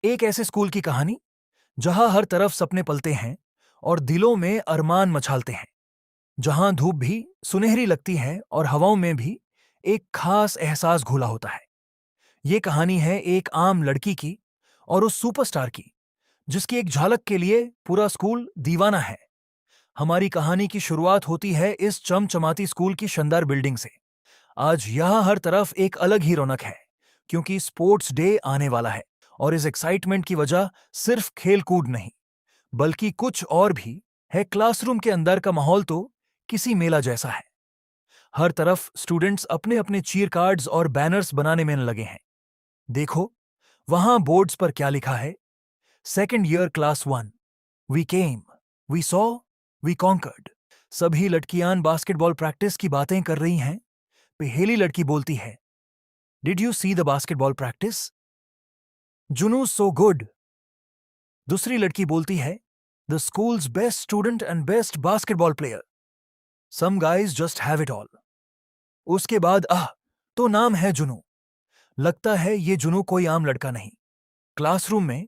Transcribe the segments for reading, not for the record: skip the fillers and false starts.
एक ऐसे स्कूल की कहानी जहां हर तरफ सपने पलते हैं और दिलों में अरमान मचालते हैं। जहां धूप भी सुनहरी लगती है और हवाओं में भी एक खास एहसास घुला होता है। ये कहानी है एक आम लड़की की और उस सुपरस्टार की जिसकी एक झलक के लिए पूरा स्कूल दीवाना है। हमारी कहानी की शुरुआत होती है इस चमचमाती स्कूल की शानदार बिल्डिंग से। आज यहाँ हर तरफ एक अलग ही रौनक है क्योंकि स्पोर्ट्स डे आने वाला है। और इस एक्साइटमेंट की वजह सिर्फ खेल कूद नहीं बल्कि कुछ और भी है। क्लासरूम के अंदर का माहौल तो किसी मेला जैसा है। हर तरफ स्टूडेंट्स अपने अपने चीयर कार्ड्स और बैनर्स बनाने में लगे हैं। देखो वहां बोर्ड्स पर क्या लिखा है। Second year class 1, we came, we saw, we conquered. सभी लड़कियां बास्केटबॉल प्रैक्टिस की बातें कर रही हैं। पहली लड़की बोलती है, did you see the basketball practice? Junu so good. दूसरी लड़की बोलती है, the school's best student and best basketball player. Some guys just have it all. उसके बाद तो नाम है जुनू। लगता है ये जुनू कोई आम लड़का नहीं। क्लासरूम में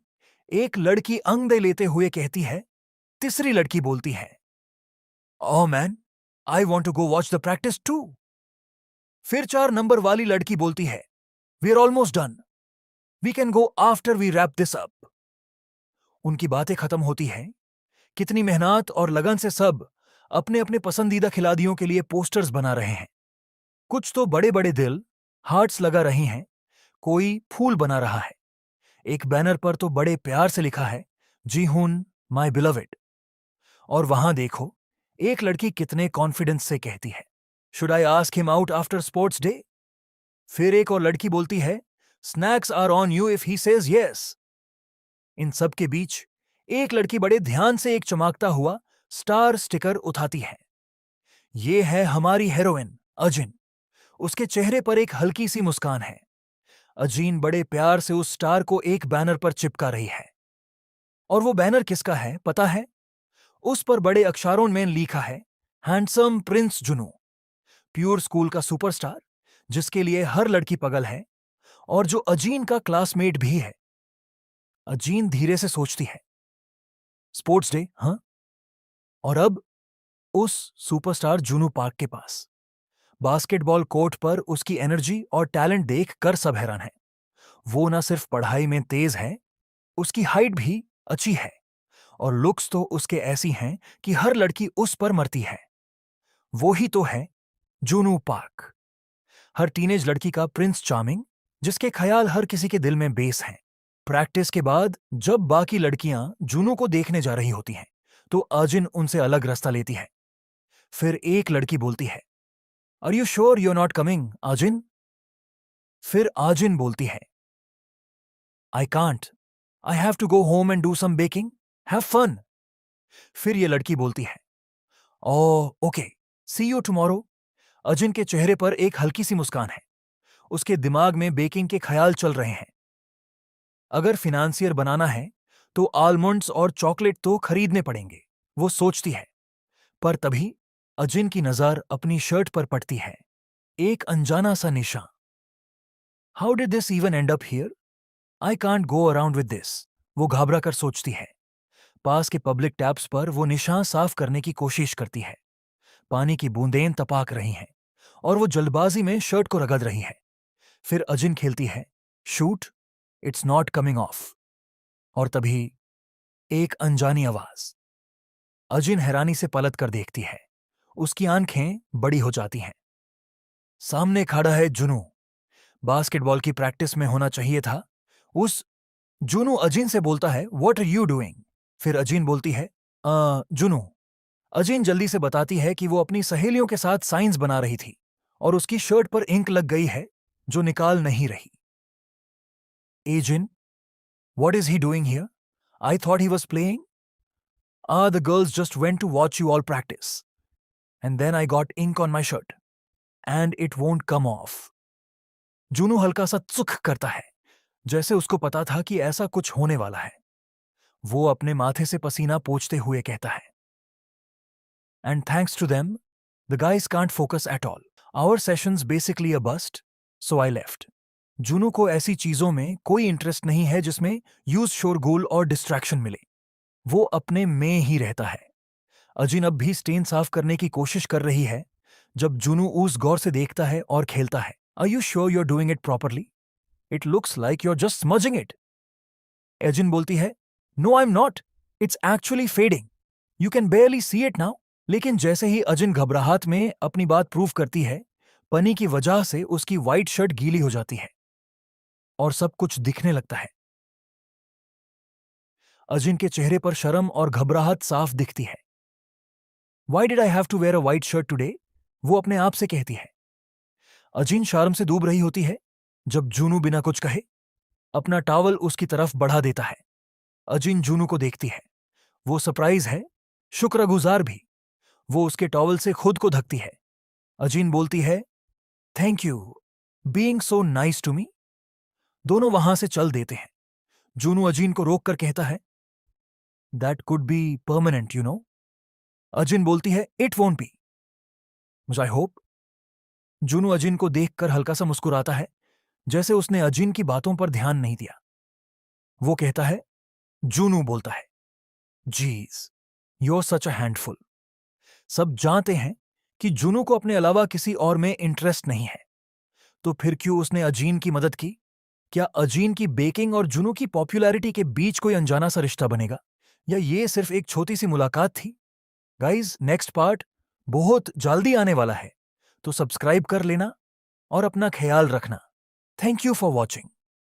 एक लड़की अंगड़े लेते हुए कहती है। तीसरी लड़की बोलती है, oh man, I want to go watch the practice too. फिर 4 नंबर वाली लड़की बोलती है, we are almost done, we can go after we wrap this up. उनकी बातें खत्म होती हैं। कितनी मेहनत और लगन से सब अपने अपने पसंदीदा खिलाड़ियों के लिए पोस्टर्स बना रहे हैं। कुछ तो बड़े बड़े दिल हार्ट्स लगा रही हैं, कोई फूल बना रहा है। एक बैनर पर तो बड़े प्यार से लिखा है, जी हून माई बिलवेड। और वहां देखो एक लड़की कितने कॉन्फिडेंस से कहती है, should I ask him out after sports day? फिर एक और लड़की बोलती है, snacks are on you if he says yes. इन सब के बीच एक लड़की बड़े ध्यान से एक चमकता हुआ स्टार स्टिकर उठाती है। ये है हमारी हीरोइन अजिन। उसके चेहरे पर एक हल्की सी मुस्कान है। अजीन बड़े प्यार से उस स्टार को एक बैनर पर चिपका रही है। और वो बैनर किसका है पता है? उस पर बड़े अक्षरों में लिखा है, हैंडसम प्रिंस जुनू, प्योर स्कूल का सुपरस्टार जिसके लिए हर लड़की पगल है और जो अजीन का क्लासमेट भी है। अजीन धीरे से सोचती है, स्पोर्ट्स डे, हाँ? और अब उस सुपरस्टार जुनू पार्क के पास बास्केटबॉल कोर्ट पर उसकी एनर्जी और टैलेंट देख कर सब हैरान है। वो ना सिर्फ पढ़ाई में तेज है, उसकी हाइट भी अच्छी है और लुक्स तो उसके ऐसी हैं कि हर लड़की उस पर मरती है। वो ही तो है जूनू पार्क, हर टीनेज लड़की का प्रिंस चार्मिंग जिसके ख्याल हर किसी के दिल में बेस हैं। प्रैक्टिस के बाद जब बाकी लड़कियां जूनू को देखने जा रही होती हैं तो अर्जुन उनसे अलग रास्ता लेती है। फिर एक लड़की बोलती है, are you sure you are not coming Arjun? फिर अर्जुन बोलती है, I can't, I have to go home and do some baking, have fun. फिर ये लड़की बोलती है, oh okay, see you tomorrow. Arjun के चेहरे पर एक हल्की सी मुस्कान है। उसके दिमाग में बेकिंग के ख्याल चल रहे हैं। अगर फिनांसियर बनाना है तो आलमंड्स और चॉकलेट तो खरीदने पड़ेंगे, वो सोचती है। पर तभी अजिन की नजर अपनी शर्ट पर पड़ती है, एक अनजाना सा निशान। How did this even and up here? I can't go around with this, वो घबरा कर सोचती है। पास के पब्लिक टैप्स पर वो निशान साफ करने की कोशिश करती है। पानी की बूंदें तपाक रही हैं और वो जल्दबाजी में शर्ट को रगड़ रही है। फिर अजिन खेलती है, shoot, it's not coming of. और तभी एक अनजानी आवाज। अजिन हैरानी से पलट कर देखती है। उसकी आंखें बड़ी हो जाती हैं। सामने खड़ा है जुनू। बास्केटबॉल की प्रैक्टिस में होना चाहिए था। उस जुनू अजिन से बोलता है, व्हाट आर यू डूइंग? फिर अजिन बोलती है, जुनू। अजिन जल्दी से बताती है कि वो अपनी सहेलियों के साथ साइंस बना रही थी और उसकी शर्ट पर इंक लग गई है जो निकाल नहीं रही। Ajin, what is he doing here? I thought he was playing. The girls just went to watch you all practice and then I got ink on my shirt and it won't come off. Junu हल्का सा चुख करता है, जैसे उसको पता था कि ऐसा कुछ होने वाला है। वो अपने माथे से पसीना पोंछते हुए कहता है, and thanks to them the guys can't focus at all, our sessions basically a bust, so I left. Junu को ऐसी चीजों में कोई इंटरेस्ट नहीं है जिसमें यूज शोरगुल और डिस्ट्रैक्शन मिले। वो अपने में ही रहता है। अजिन अब भी स्टेन साफ करने की कोशिश कर रही है जब जुनू उस गौर से देखता है और खेलता है। Are you sure you are doing it properly? It looks like you are just smudging it. Ajin बोलती है, no I am not, it's actually fading, you can barely see it now. लेकिन जैसे ही अजिन घबराहट में अपनी बात प्रूव करती है, पनी की वजह से उसकी व्हाइट शर्ट गीली हो जाती है और सब कुछ दिखने लगता है। अजिन के चेहरे पर शर्म और घबराहट साफ दिखती है। Why did I have to wear a white shirt today? वो अपने आप से कहती है। अजिन शर्म से डूब रही होती है जब जूनू बिना कुछ कहे अपना टॉवल उसकी तरफ बढ़ा देता है। अजिन जूनू को देखती है। वो सरप्राइज है, शुक्रगुजार भी। वो उसके टॉवल से खुद को ढकती है। अजिन बोलती है, thank you being so nice to me. दोनों वहां से चल देते हैं। जूनू अजिन को रोक कर कहता है, that could be permanent you know. Ajin बोलती है, it won't be, I hope. Junu Ajin को देखकर हल्का सा मुस्कुराता है, जैसे उसने अजिन की बातों पर ध्यान नहीं दिया। वो कहता है, जूनू बोलता है, geez you are such a handful. सब जानते हैं कि जूनू को अपने अलावा किसी और में इंटरेस्ट नहीं है, तो फिर क्यों उसने अजीन की मदद की? क्या अजीन की बेकिंग और जूनू की पॉपुलैरिटी के बीच कोई अनजाना सा रिश्ता बनेगा, या ये सिर्फ एक छोटी सी मुलाकात थी? गाइज, नेक्स्ट पार्ट बहुत जल्दी आने वाला है, तो सब्सक्राइब कर लेना और अपना ख्याल रखना। Thank you for watching.